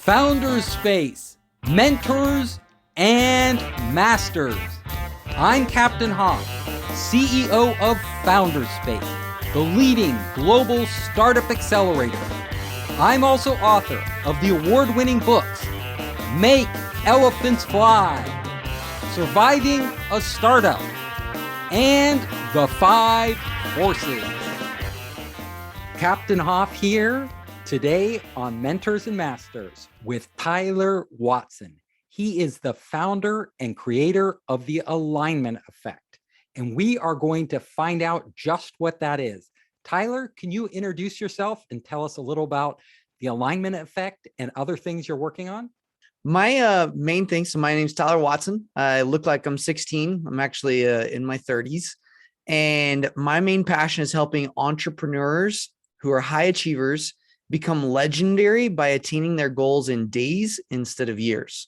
Founders Space, Mentors and Masters. I'm Captain Hoff, CEO of Founders Space, the leading global startup accelerator. I'm also author of the award-winning books, Make Elephants Fly, Surviving a Startup, and The Five Forces. Captain Hoff here today on Mentors and Masters with Tyler Watson. He is the founder and creator of the alignment effect, and we are going to find out just what that is. Tyler, can you introduce yourself and tell us a little about the alignment effect and other things you're working on? My main thing, so my name's Tyler Watson. I look like I'm 16. I'm actually in my 30s. And my main passion is helping entrepreneurs who are high achievers become legendary by attaining their goals in days instead of years.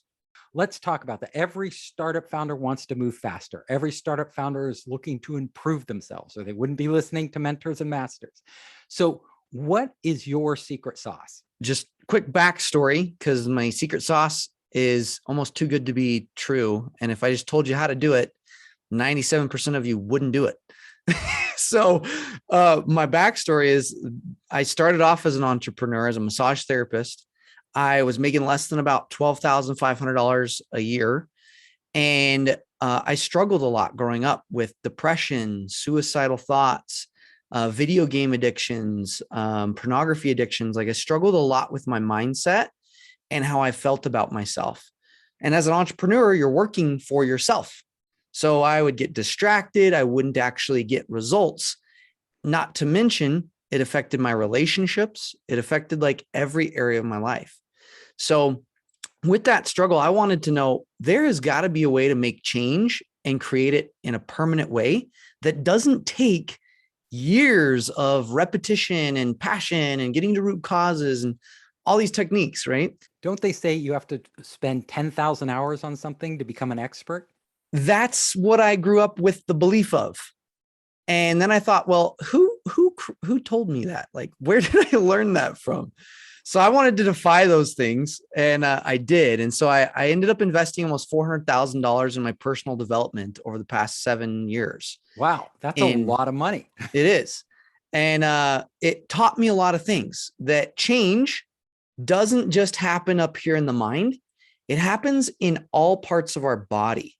Let's talk about that. Every startup founder wants to move faster. Every startup founder is looking to improve themselves, or they wouldn't be listening to Mentors and Masters. So what is your secret sauce? Just quick backstory, because my secret sauce is almost too good to be true. And if I just told you how to do it, 97% of you wouldn't do it. So my backstory is I started off as an entrepreneur, as a massage therapist. I was making less than about $12,500 a year. And I struggled a lot growing up with depression, suicidal thoughts, video game addictions, pornography addictions. Like I struggled a lot with my mindset and how I felt about myself. And as an entrepreneur, you're working for yourself. So I would get distracted. I wouldn't actually get results. Not to mention, it affected my relationships. It affected like every area of my life. So with that struggle, I wanted to know there has got to be a way to make change and create it in a permanent way that doesn't take years of repetition and passion and getting to root causes and all these techniques, right? Don't they say you have to spend 10,000 hours on something to become an expert? That's what I grew up with the belief of. And then I thought, well, who told me that? Like, where did I learn that from? So I wanted to defy those things, and I did. And so I ended up investing almost $400,000 in my personal development over the past 7 years. Wow, that's a lot of money. It is. And it taught me a lot of things, that change doesn't just happen up here in the mind. It happens in all parts of our body.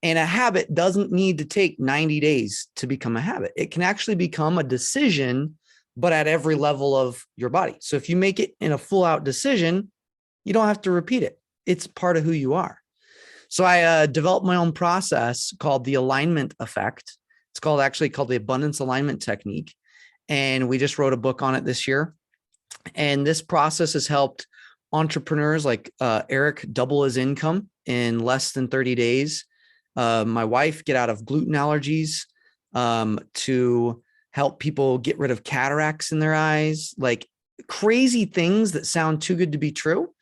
And a habit doesn't need to take 90 days to become a habit. It can actually become a decision, but at every level of your body. So if you make it in a full out decision, you don't have to repeat it. It's part of who you are. So I developed my own process called the alignment effect. It's actually called the abundance alignment technique. And we just wrote a book on it this year. And this process has helped entrepreneurs like Eric double his income in less than 30 days. My wife get out of gluten allergies, to help people get rid of cataracts in their eyes, like crazy things that sound too good to be true.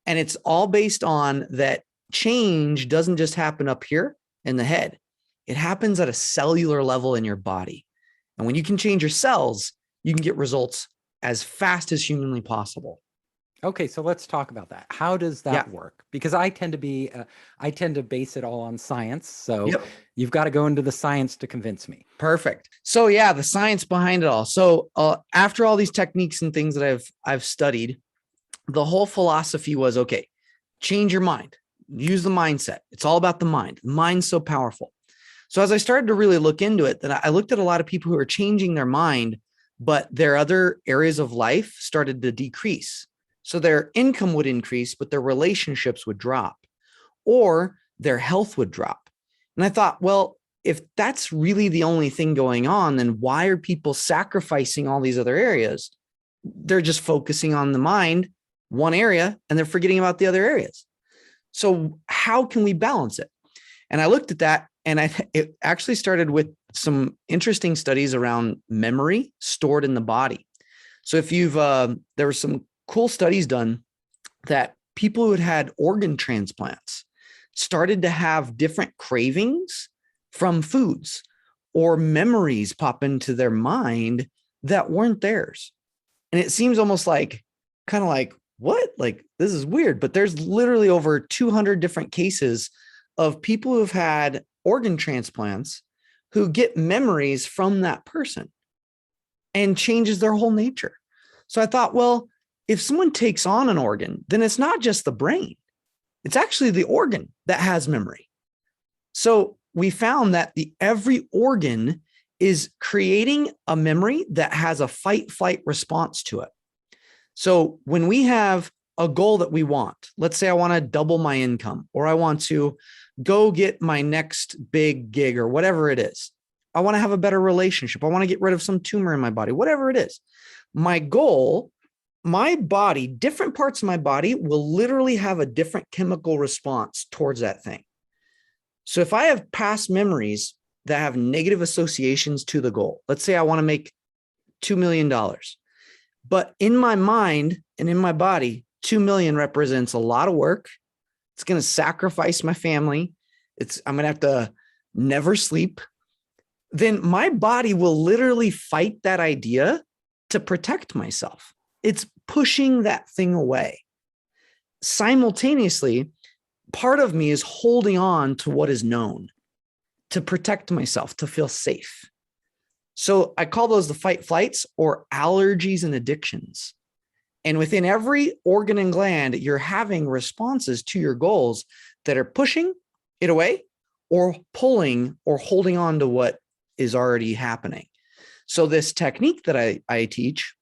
And it's all based on that change doesn't just happen up here in the head. It happens at a cellular level in your body. And when you can change your cells, you can get results as fast as humanly possible. Okay, so let's talk about that. How does that work? Because I tend to base it all on science. So you've got to go into the science to convince me. Perfect. So the science behind it all. So after all these techniques and things that I've studied, the whole philosophy was, okay, change your mind, use the mindset. It's all about the mind. The mind's so powerful. So as I started to really look into it, then I looked at a lot of people who are changing their mind, but their other areas of life started to decrease. So their income would increase, but their relationships would drop, or their health would drop. And I thought, well, if that's really the only thing going on, then why are people sacrificing all these other areas? They're just focusing on the mind, one area, and they're forgetting about the other areas. So how can we balance it? And I looked at that, and it actually started with some interesting studies around memory stored in the body. So if there were some cool studies done that people who had organ transplants started to have different cravings from foods, or memories pop into their mind that weren't theirs. And it seems almost like kind of like, what? Like, this is weird. But there's literally over 200 different cases of people who've had organ transplants who get memories from that person and changes their whole nature. So I thought, well, if someone takes on an organ, then it's not just the brain. It's actually the organ that has memory. So we found that every organ is creating a memory that has a fight flight response to it. So when we have a goal that we want, let's say I want to double my income, or I want to go get my next big gig, or whatever it is. I want to have a better relationship. I want to get rid of some tumor in my body, whatever it is. My goal, my body, different parts of my body will literally have a different chemical response towards that thing. So if I have past memories that have negative associations to the goal, let's say I want to make $2 million, but in my mind and in my body, 2 million represents a lot of work. It's going to sacrifice my family. I'm going to have to never sleep. Then my body will literally fight that idea to protect myself. It's pushing that thing away. Simultaneously, part of me is holding on to what is known to protect myself, to feel safe. So I call those the fight flights, or allergies and addictions. And within every organ and gland, you're having responses to your goals that are pushing it away or pulling or holding on to what is already happening. So this technique that I teach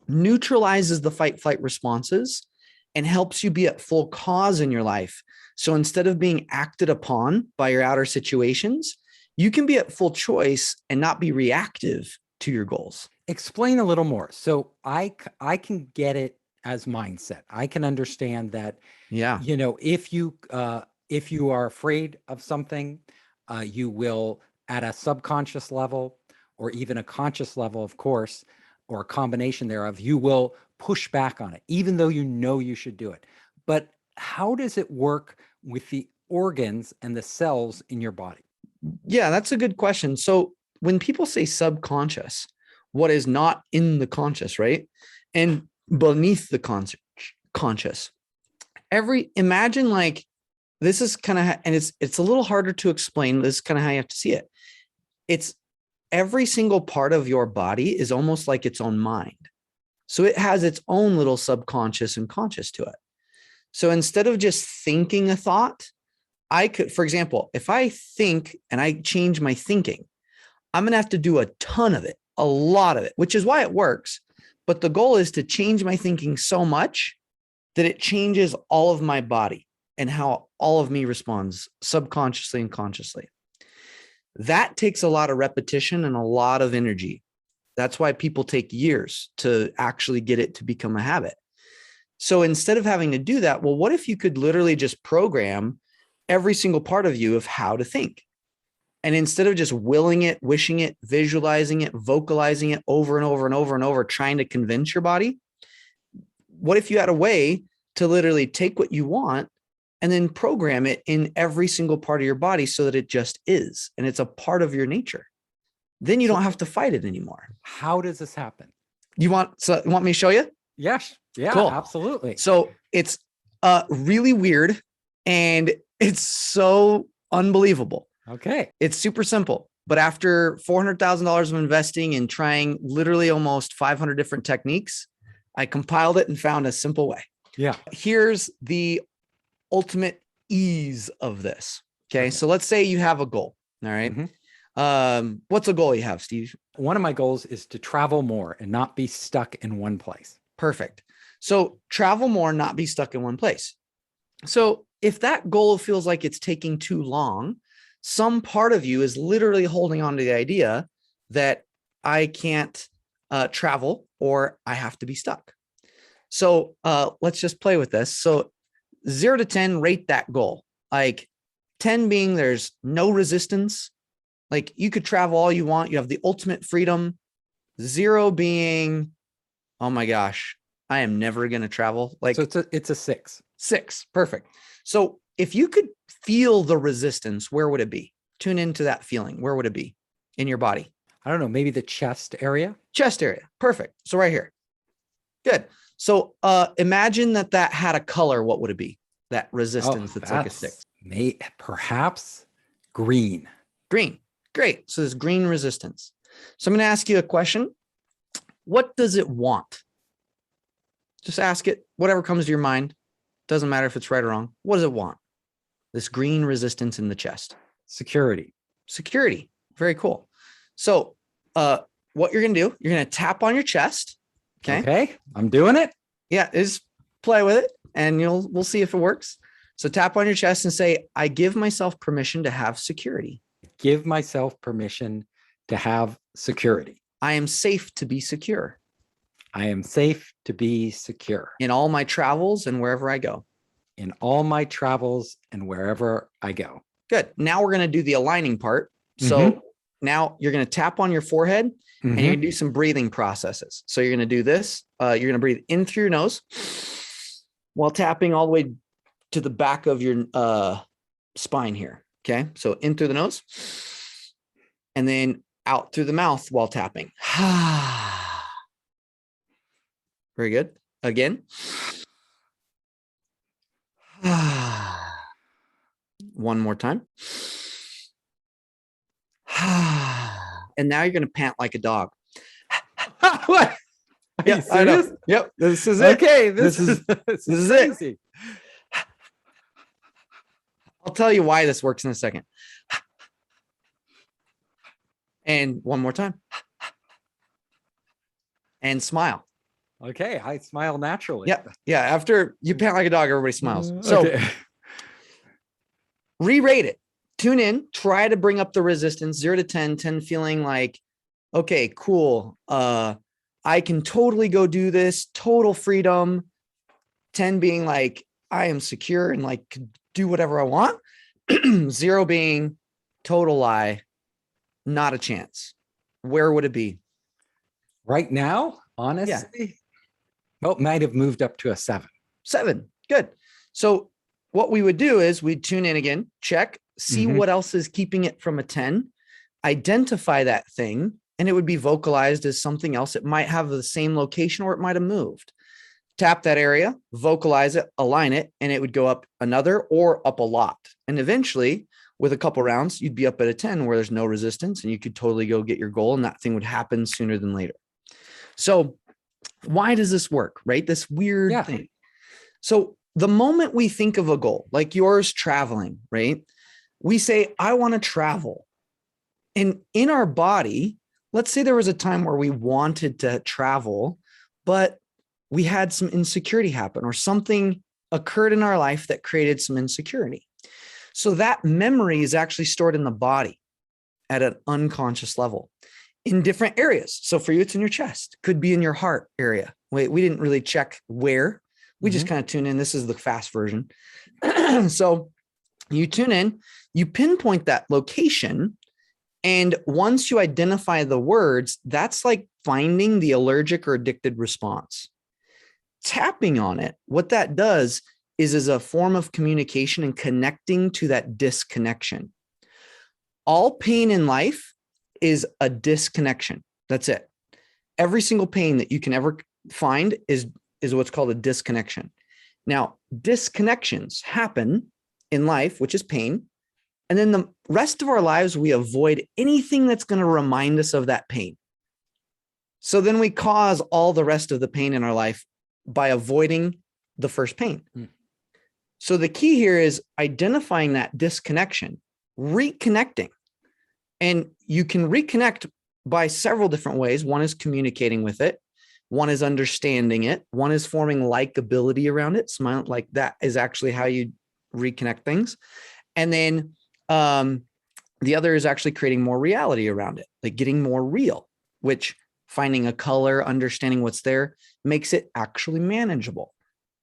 neutralizes the fight flight responses and helps you be at full cause in your life. So instead of being acted upon by your outer situations, you can be at full choice and not be reactive to your goals. Explain a little more. So I can get it as mindset. I can understand that, Yeah. if you are afraid of something, you will, at a subconscious level or even a conscious level, of course, or a combination thereof, you will push back on it, even though you should do it. But how does it work with the organs and the cells in your body? Yeah, that's a good question. So when people say subconscious, what is not in the conscious, right? And beneath the conscious, imagine like, this is kind of, and it's a little harder to explain. This is kind of how you have to see it. It's every single part of your body is almost like its own mind. So it has its own little subconscious and conscious to it. So instead of just thinking a thought, I could, for example, if I think and I change my thinking, I'm going to have to do a ton of it, a lot of it, which is why it works. But the goal is to change my thinking so much that it changes all of my body and how all of me responds subconsciously and consciously. That takes a lot of repetition and a lot of energy. That's why people take years to actually get it to become a habit. So instead of having to do that, well, what if you could literally just program every single part of you of how to think? And instead of just willing it, wishing it, visualizing it, vocalizing it over and over and over and over, trying to convince your body, what if you had a way to literally take what you want and then program it in every single part of your body so that it just is, and it's a part of your nature? Then you don't have to fight it anymore. How does this happen? You want me to show you? Yes. Yeah, Cool. Absolutely. So it's really weird and it's so unbelievable. Okay. It's super simple. But after $400,000 of investing and trying literally almost 500 different techniques, I compiled it and found a simple way. Yeah. Here's the ultimate ease of this. Okay. So let's say you have a goal. All right. Mm-hmm. What's a goal you have, Steve? One of my goals is to travel more and not be stuck in one place. Perfect. So travel more, not be stuck in one place. So if that goal feels like it's taking too long, some part of you is literally holding on to the idea that I can't travel or I have to be stuck. So let's just play with this. So 0 to 10, rate that goal. Like 10 being there's no resistance. Like you could travel all you want. You have the ultimate freedom. 0 being, oh my gosh, I am never going to travel. Like, so it's a 6. 6. Perfect. So if you could feel the resistance, where would it be? Tune into that feeling. Where would it be in your body? I don't know, maybe the chest area. Chest area. Perfect. So right here. Good. So imagine that had a color. What would it be? That resistance that's like a stick. Perhaps green. Green. Great. So there's green resistance. So I'm going to ask you a question. What does it want? Just ask it, whatever comes to your mind. Doesn't matter if it's right or wrong. What does it want? This green resistance in the chest. Security. Security. Very cool. So what you're going to do, you're going to tap on your chest. Okay. I'm doing it. Yeah. Just play with it and we'll see if it works. So tap on your chest and say, I give myself permission to have security. Give myself permission to have security. I am safe to be secure. I am safe to be secure. In all my travels and wherever I go. In all my travels and wherever I go. Good. Now we're going to do the aligning part. So now you're going to tap on your forehead and you're going to do some breathing processes. So you're going to do this. You're going to breathe in through your nose while tapping all the way to the back of your spine here. Okay. So in through the nose and then out through the mouth while tapping. Very good. Again. One more time. And now you're going to pant like a dog. What? Yeah, I know. Yep. This is it. Okay. This is it. I'll tell you why this works in a second. And one more time. And smile. Okay. I smile naturally. Yeah. Yeah. After you pant like a dog, everybody smiles. So re-rate it. Tune in, try to bring up the resistance 0 to 10, 10 feeling like, okay, cool. I can totally go do this, total freedom. 10 being like, I am secure and like could do whatever I want. 0 being total lie, not a chance. Where would it be? Right now, honestly, it might have moved up to a 7. 7. Good. So what we would do is we'd tune in again, check, see what else is keeping it from a 10, identify that thing, and it would be vocalized as something else. It might have the same location or it might have moved. Tap that area, vocalize it, align it, and it would go up another or up a lot. And eventually, with a couple rounds, you'd be up at a 10 where there's no resistance and you could totally go get your goal and that thing would happen sooner than later. So why does this work, right? This weird thing. So the moment we think of a goal, like yours traveling, right? We say, I want to travel. And in our body, let's say there was a time where we wanted to travel, but we had some insecurity happen or something occurred in our life that created some insecurity. So that memory is actually stored in the body at an unconscious level in different areas. So for you, it's in your chest, could be in your heart area. We didn't really check where. We just kind of tune in. This is the fast version. So you tune in, you pinpoint that location. And once you identify the words, that's like finding the allergic or addicted response. Tapping on it, what that does is a form of communication and connecting to that disconnection. All pain in life is a disconnection. That's it. Every single pain that you can ever find is what's called a disconnection. Now, disconnections happen in life, which is pain. And then the rest of our lives, we avoid anything that's going to remind us of that pain. So then we cause all the rest of the pain in our life by avoiding the first pain. So the key here is identifying that disconnection, reconnecting. And you can reconnect by several different ways. One is communicating with it. One is understanding it. One is forming likability around it. Smile, like that is actually how you reconnect things. And then the other is actually creating more reality around it, like getting more real, which finding a color, understanding what's there makes it actually manageable.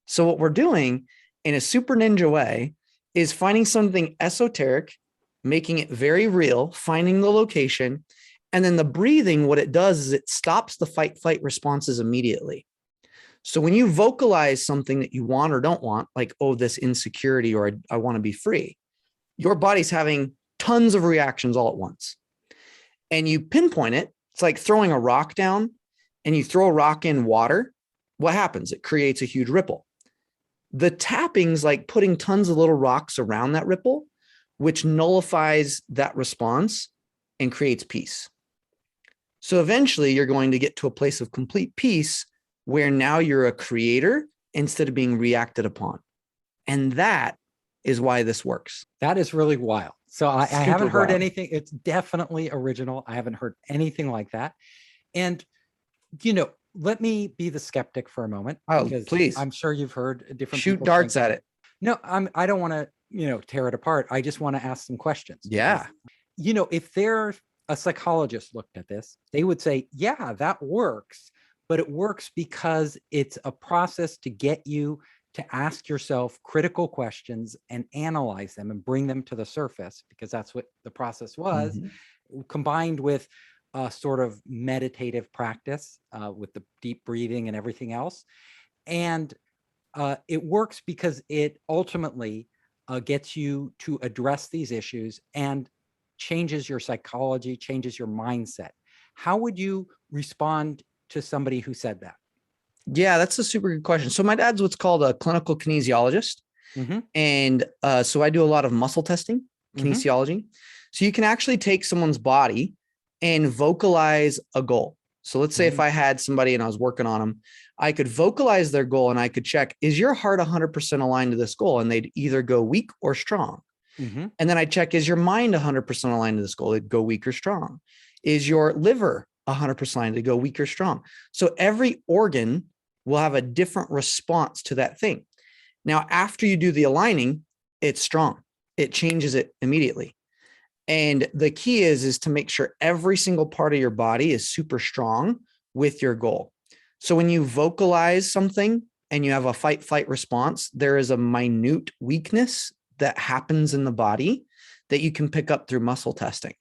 So what we're doing in a super ninja way is finding something esoteric, making it very real, finding the location. And then the breathing, what it does is it stops the fight flight responses immediately. So when you vocalize something that you want or don't want, like, oh, this insecurity, or I want to be free, your body's having tons of reactions all at once. And you pinpoint it. It's like throwing a rock down and you throw a rock in water what happens? It creates a huge ripple. The tapping's like putting tons of little rocks around that ripple, which nullifies that response and creates peace. So eventually you're going to get to a place of complete peace where now you're a creator instead of being reacted upon. And that is why this works. That is really wild. So I haven't heard wild. anything. It's definitely original. I haven't heard anything like that. And, let me be the skeptic for a moment. Oh, because please. I'm sure you've heard different Shoot people darts think, at it. No, I don't want to, tear it apart. I just want to ask some questions. Yeah. Because, if there's a psychologist looked at this, they would say, yeah, that works, but it works because it's a process to get you to ask yourself critical questions and analyze them and bring them to the surface, because that's what the process was, combined with a sort of meditative practice with the deep breathing and everything else. And it works because it ultimately gets you to address these issues and changes your psychology, changes your mindset. How would you respond to somebody who said that? Yeah, that's a super good question. So my dad's what's called a clinical kinesiologist. And so I do a lot of muscle testing, kinesiology. So you can actually take someone's body and vocalize a goal. So let's say if I had somebody and I was working on them, I could vocalize their goal and I could check, is your heart 100% aligned to this goal? And they'd either go weak or strong. And then I check, is your mind 100% aligned to this goal? It'd go weak or strong. Is your liver 100% aligned to go weak or strong? So every organ will have a different response to that thing. Now, after you do the aligning, it's strong. It changes it immediately. And the key is to make sure every single part of your body is super strong with your goal. So when you vocalize something and you have a fight, flight response, there is a minute weakness that happens in the body that you can pick up through muscle testing.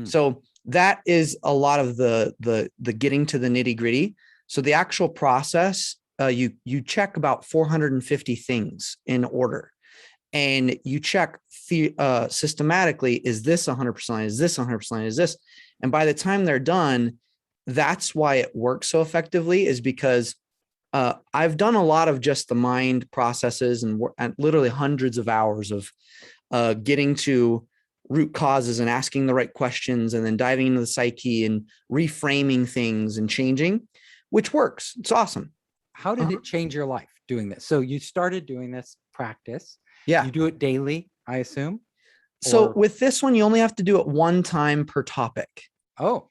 So that is a lot of the getting to the nitty gritty. So the actual process, you check about 450 things in order, and you check systematically, is this 100%? Is this 100%? Is this? And by the time they're done, that's why it works so effectively, is because I've done a lot of just the mind processes and literally hundreds of hours of getting to root causes and asking the right questions and then diving into the psyche and reframing things and changing, which works. It's awesome. How did it change your life doing this? So you started doing this practice. Yeah. You do it daily, I assume? So with this one, you only have to do it one time per topic. Oh.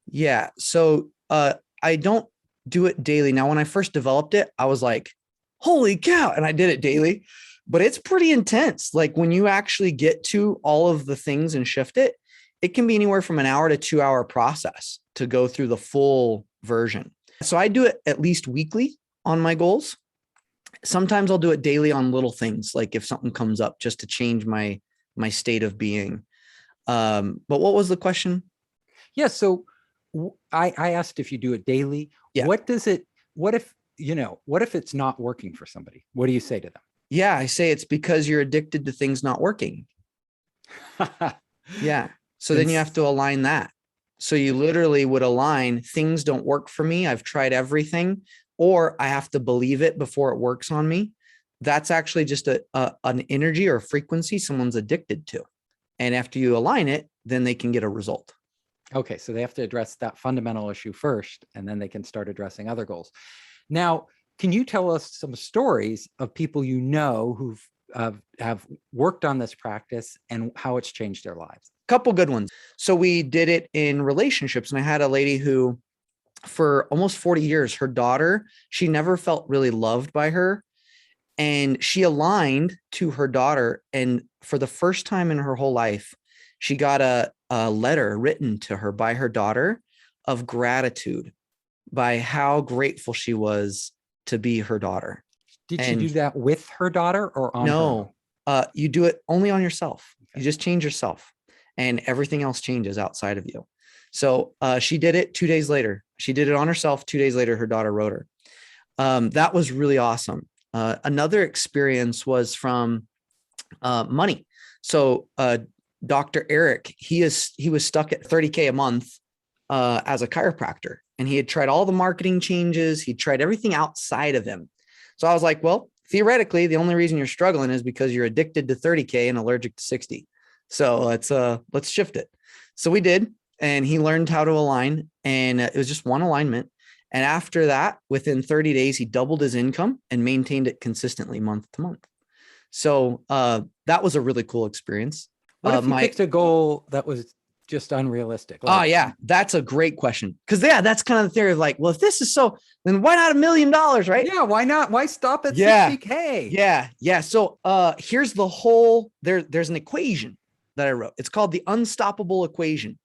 Yeah. So I don't do it daily. Now, when I first developed it, I was like, holy cow. And I did it daily, but it's pretty intense. Like when you actually get to all of the things and shift it, it can be anywhere from an hour to 2 hour process to go through the full version. So I do it at least weekly on my goals. Sometimes I'll do it daily on little things, like if something comes up, just to change my state of being. But what was the question? Yeah. So I asked if you do it daily. Yeah. What if it's not working for somebody? What do you say to them? Yeah, I say it's because you're addicted to things not working. Yeah. So then you have to align that. So you literally would align, things don't work for me. I've tried everything, or I have to believe it before it works on me. That's actually just an energy or a frequency someone's addicted to. And after you align it, then they can get a result. Okay. So they have to address that fundamental issue first, and then they can start addressing other goals. Now, can you tell us some stories of people who've have worked on this practice and how it's changed their lives? Couple good ones. So we did it in relationships, and I had a lady who, for almost 40 years, her daughter, she never felt really loved by her, and she aligned to her daughter. And for the first time in her whole life, she got a letter written to her by her daughter of gratitude, by how grateful she was to be her daughter. Did she do that with her daughter or on No, you do it only on yourself. Okay. You just change yourself, and everything else changes outside of you. So she did it 2 days later. She did it on herself. 2 days later, her daughter wrote her. That was really awesome. Another experience was from money. So Dr. Eric, he was stuck at $30K a month as a chiropractor. and he had tried all the marketing changes. He tried everything outside of him. So I was like, well, theoretically, the only reason you're struggling is because you're addicted to 30K and allergic to 60. So let's shift it. So we did, and he learned how to align, and it was just one alignment. And after that, within 30 days, he doubled his income and maintained it consistently month to month. So that was a really cool experience. What if you picked a goal that was just unrealistic? Yeah, that's a great question. Because that's kind of the theory of like, well, if this is so, then why not $1 million, right? Yeah, why not? Why stop at 60K? Yeah. So here's the whole, there's an equation that I wrote. It's called the unstoppable equation.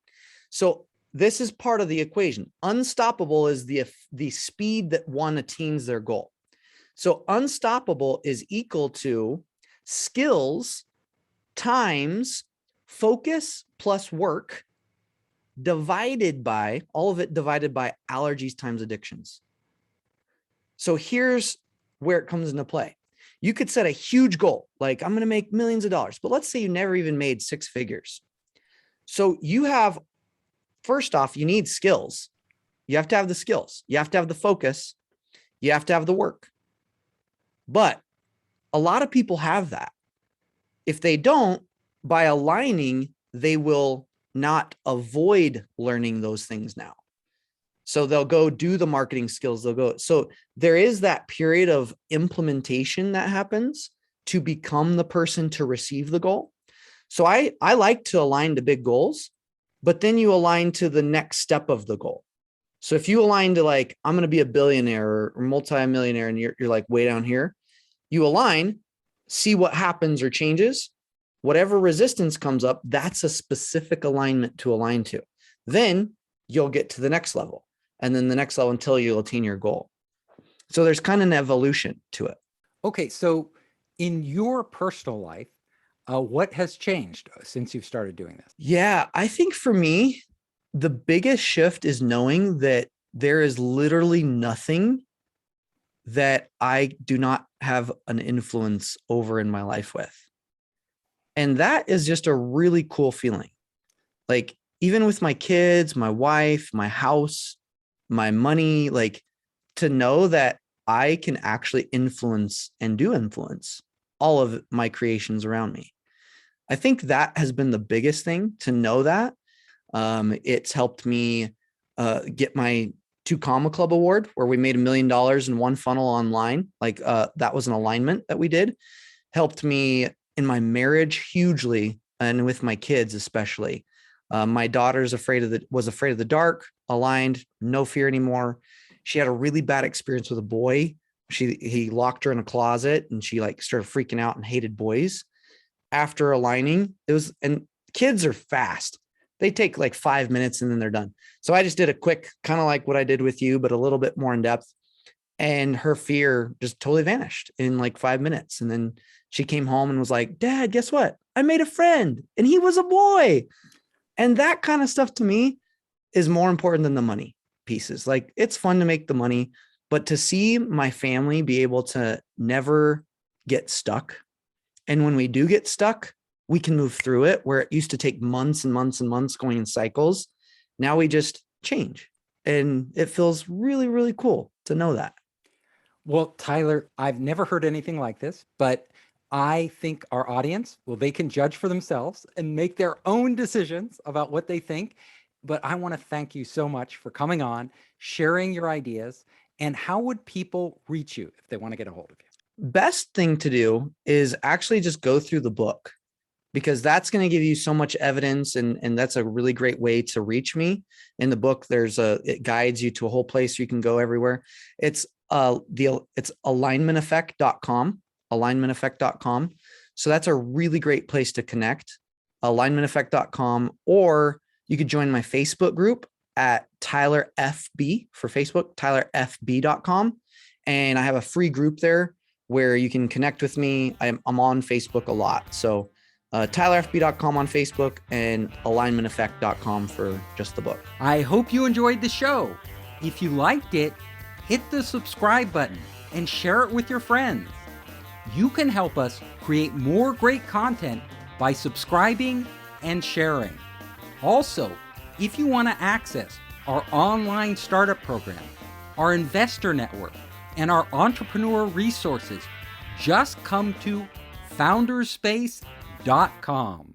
So this is part of the equation. Unstoppable is the speed that one attains their goal. So unstoppable is equal to skills times focus plus work divided by allergies times addictions. So here's where it comes into play. You could set a huge goal, like I'm going to make millions of dollars, but let's say you never even made 6 figures. So you have, first off, you need skills. You have to have the skills. You have to have the focus. You have to have the work. But a lot of people have that. If they don't, by aligning, they will not avoid learning those things now. So they'll go do the marketing skills. So there is that period of implementation that happens to become the person to receive the goal. So I like to align to big goals, but then you align to the next step of the goal. So if you align to like, I'm going to be a billionaire or multi-millionaire, and you're like way down here, you align, see what happens or changes. Whatever resistance comes up, that's a specific alignment to align to. Then you'll get to the next level, and then the next level until you'll attain your goal. So there's kind of an evolution to it. Okay. So in your personal life, what has changed since you've started doing this? Yeah, I think for me, the biggest shift is knowing that there is literally nothing that I do not have an influence over in my life with. And that is just a really cool feeling. Like even with my kids, my wife, my house, my money, like to know that I can actually influence and do influence all of my creations around me. I think that has been the biggest thing, to know that. It's helped me get my 2 Comma Club award, where we made $1 million in one funnel online. Like that was an alignment that we did. Helped me in my marriage hugely, and with my kids especially. My daughter's was afraid of the dark, aligned, no fear anymore. She had a really bad experience with a boy. He locked her in a closet, and she like started freaking out and hated boys. After aligning, and kids are fast. They take like 5 minutes and then they're done. So I just did a quick, kind of like what I did with you, but a little bit more in depth. And her fear just totally vanished in like 5 minutes. And then she came home and was like, Dad, guess what? I made a friend and he was a boy. And that kind of stuff to me is more important than the money pieces. Like it's fun to make the money, but to see my family be able to never get stuck. And when we do get stuck, we can move through it, where it used to take months and months and months going in cycles. Now we just change, and it feels really, really cool to know that. Well, Tyler, I've never heard anything like this, but I think our audience, well, they can judge for themselves and make their own decisions about what they think. But I want to thank you so much for coming on, sharing your ideas. And how would people reach you if they want to get a hold of you? Best thing to do is actually just go through the book, because that's going to give you so much evidence. And that's a really great way to reach me. In the book, it guides you to a whole place you can go everywhere. It's alignmenteffect.com. So that's a really great place to connect, alignmenteffect.com, or you could join my Facebook group at Tyler FB for Facebook, tylerfb.com. And I have a free group there where you can connect with me. I'm on Facebook a lot. So tylerfb.com on Facebook and alignmenteffect.com for just the book. I hope you enjoyed the show. If you liked it, hit the subscribe button and share it with your friends. You can help us create more great content by subscribing and sharing. Also, if you want to access our online startup program, our investor network, and our entrepreneur resources, just come to founderspace.com.